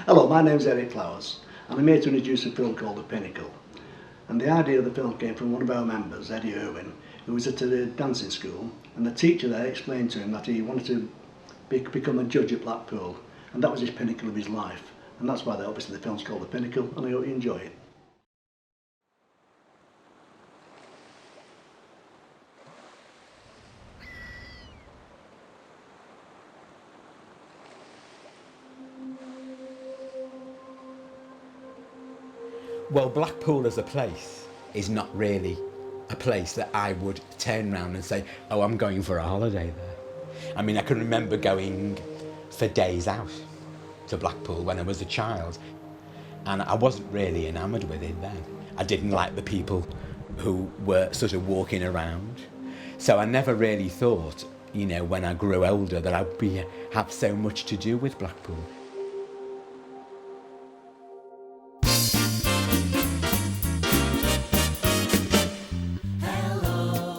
Hello, my name's Eric Flowers and I'm here to introduce a film called The Pinnacle. And the idea of the film came from one of our members, Eddie Irwin, who was at a dancing school, and the teacher there explained to him that he wanted to become a judge at Blackpool, and that was his pinnacle of his life. And that's why obviously the film's called The Pinnacle, and I hope you enjoy it. Well, Blackpool as a place is not really a place that I would turn around and say, oh, I'm going for a holiday there. I mean, I can remember going for days out to Blackpool when I was a child, and I wasn't really enamoured with it then. I didn't like the people who were sort of walking around. So I never really thought, you know, when I grew older that I'd have so much to do with Blackpool.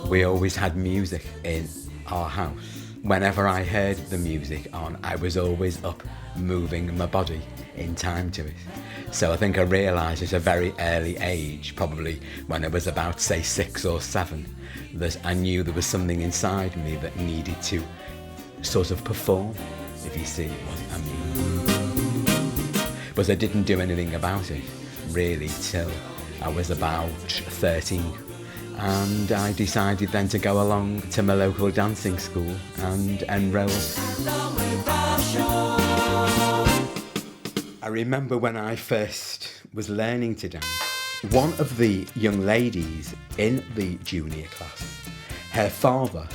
We always had music in our house. Whenever I heard the music on, I was always up moving my body in time to it. So I think I realised at a very early age, probably when I was about, say, 6 or 7, that I knew there was something inside me that needed to sort of perform, if you see what I mean. But I didn't do anything about it, really, till I was about 13. And I decided then to go along to my local dancing school and enrol. I remember when I first was learning to dance, one of the young ladies in the junior class, her father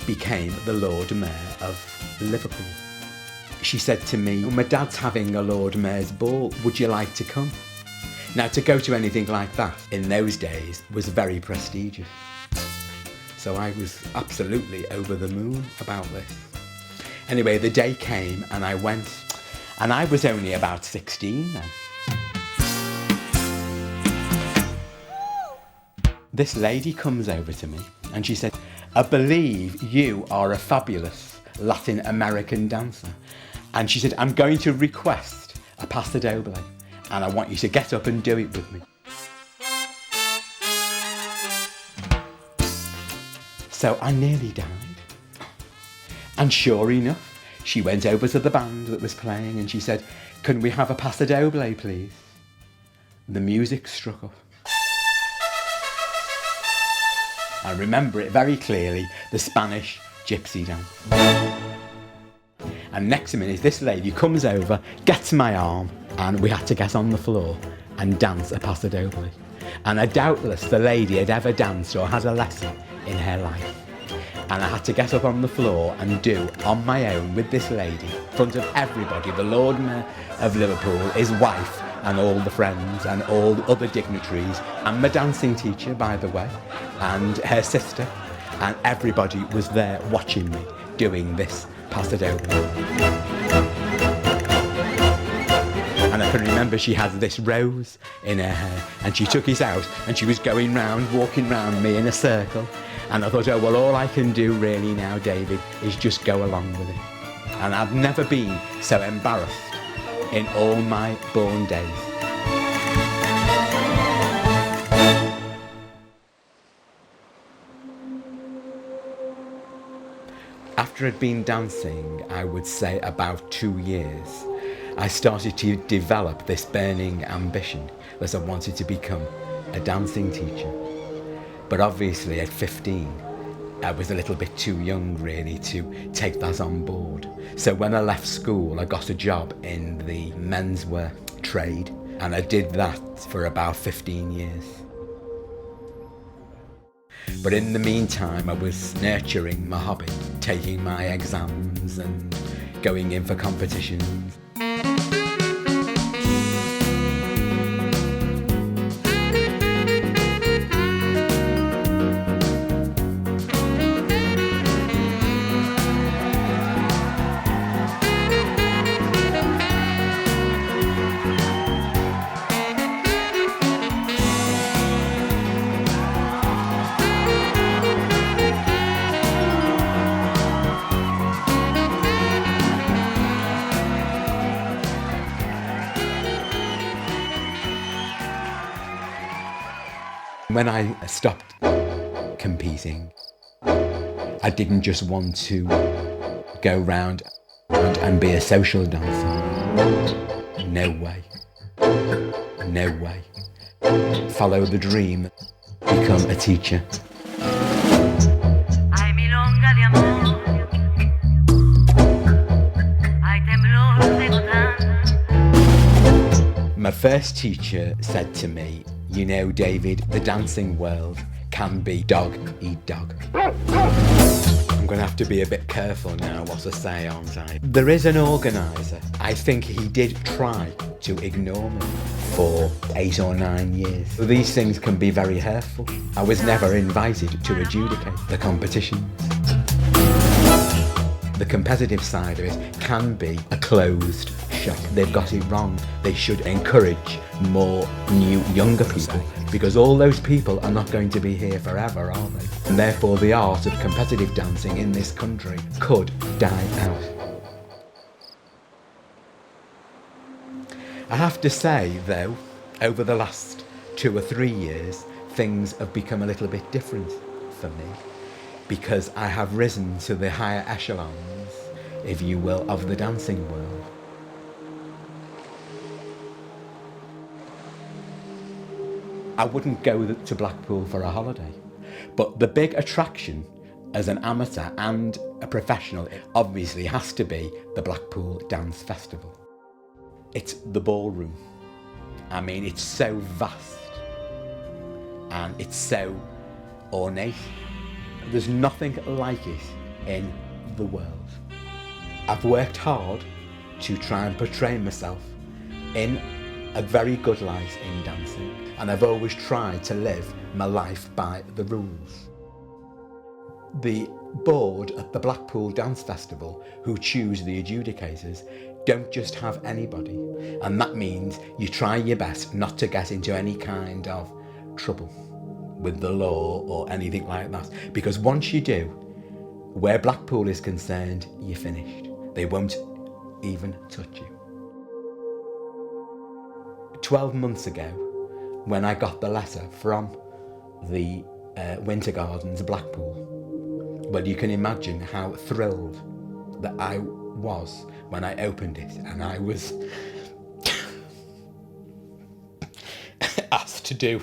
became the Lord Mayor of Liverpool. She said to me, my dad's having a Lord Mayor's ball, would you like to come? Now, to go to anything like that in those days was very prestigious. So I was absolutely over the moon about this. Anyway, the day came and I went, and I was only about 16 then. This lady comes over to me and she said, I believe you are a fabulous Latin American dancer. And she said, I'm going to request a paso doble, and I want you to get up and do it with me. So I nearly died. And sure enough, she went over to the band that was playing and she said, can we have a paso doble, please? The music struck up. I remember it very clearly, the Spanish gypsy dance. And next minute, this lady comes over, gets my arm, and we had to get on the floor and dance a paso doble. And doubtless the lady had ever danced or had a lesson in her life. And I had to get up on the floor and do, on my own, with this lady, in front of everybody, the Lord Mayor of Liverpool, his wife, and all the friends, and all the other dignitaries, and my dancing teacher, by the way, and her sister, and everybody was there watching me doing this paso doble. And I can remember she had this rose in her hair and she took it out and she was going round, walking round me in a circle. And I thought, oh, well, all I can do really now, David, is just go along with it. And I've never been so embarrassed in all my born days. After I'd been dancing, I would say about 2 years, I started to develop this burning ambition that I wanted to become a dancing teacher. But obviously at 15, I was a little bit too young really to take that on board. So when I left school, I got a job in the menswear trade, and I did that for about 15 years. But in the meantime, I was nurturing my hobby, taking my exams and going in for competitions. When I stopped competing, I didn't just want to go round and be a social dancer. No way. No way. Follow the dream, become a teacher. My first teacher said to me, "You know, David, the dancing world can be dog eat dog." I'm going to have to be a bit careful now what I say, aren't I? There is an organiser. I think he did try to ignore me for 8 or 9 years. These things can be very hurtful. I was never invited to adjudicate the competitions. The competitive side of it can be a closed shop. They've got it wrong. They should encourage more new, younger people, because all those people are not going to be here forever, are they? And therefore the art of competitive dancing in this country could die out. I have to say, though, over the last 2 or 3 years, things have become a little bit different for me, because I have risen to the higher echelons, if you will, of the dancing world. I wouldn't go to Blackpool for a holiday, but the big attraction as an amateur and a professional obviously has to be the Blackpool Dance Festival. It's the ballroom. I mean, it's so vast and it's so ornate. There's nothing like it in the world. I've worked hard to try and portray myself in a very good light in dancing, and I've always tried to live my life by the rules. The board at the Blackpool Dance Festival, who choose the adjudicators, don't just have anybody, and that means you try your best not to get into any kind of trouble with the law or anything like that, because once you do, where Blackpool is concerned, you're finished. They won't even touch you. 12 months ago, when I got the letter from the Winter Gardens Blackpool, well, you can imagine how thrilled that I was when I opened it, and I was asked to do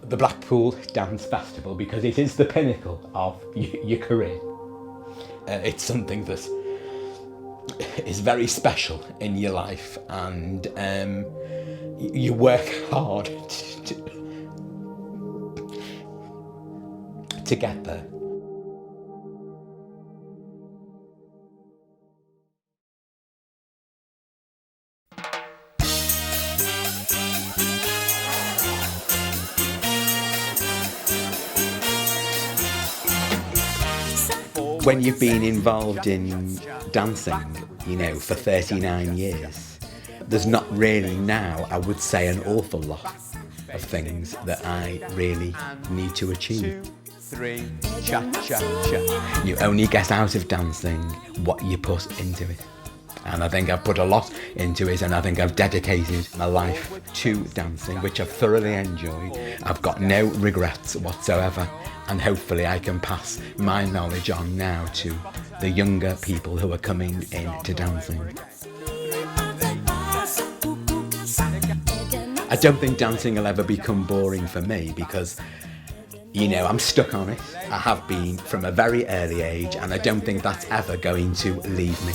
the Blackpool Dance Festival, because it is the pinnacle of your career. It's something that is very special in your life, and you work hard to get there. When you've been involved in dancing, you know, for 39 years, there's not really now, I would say, an awful lot of things that I really need to achieve. 2, 3, cha-cha-cha. You only get out of dancing what you put into it. And I think I've put a lot into it, and I think I've dedicated my life to dancing, which I've thoroughly enjoyed. I've got no regrets whatsoever, and hopefully I can pass my knowledge on now to the younger people who are coming into dancing. I don't think dancing will ever become boring for me, because, you know, I'm stuck on it. I have been from a very early age, and I don't think that's ever going to leave me.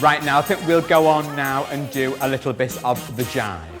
Right, now I think we'll go on now and do a little bit of the jive.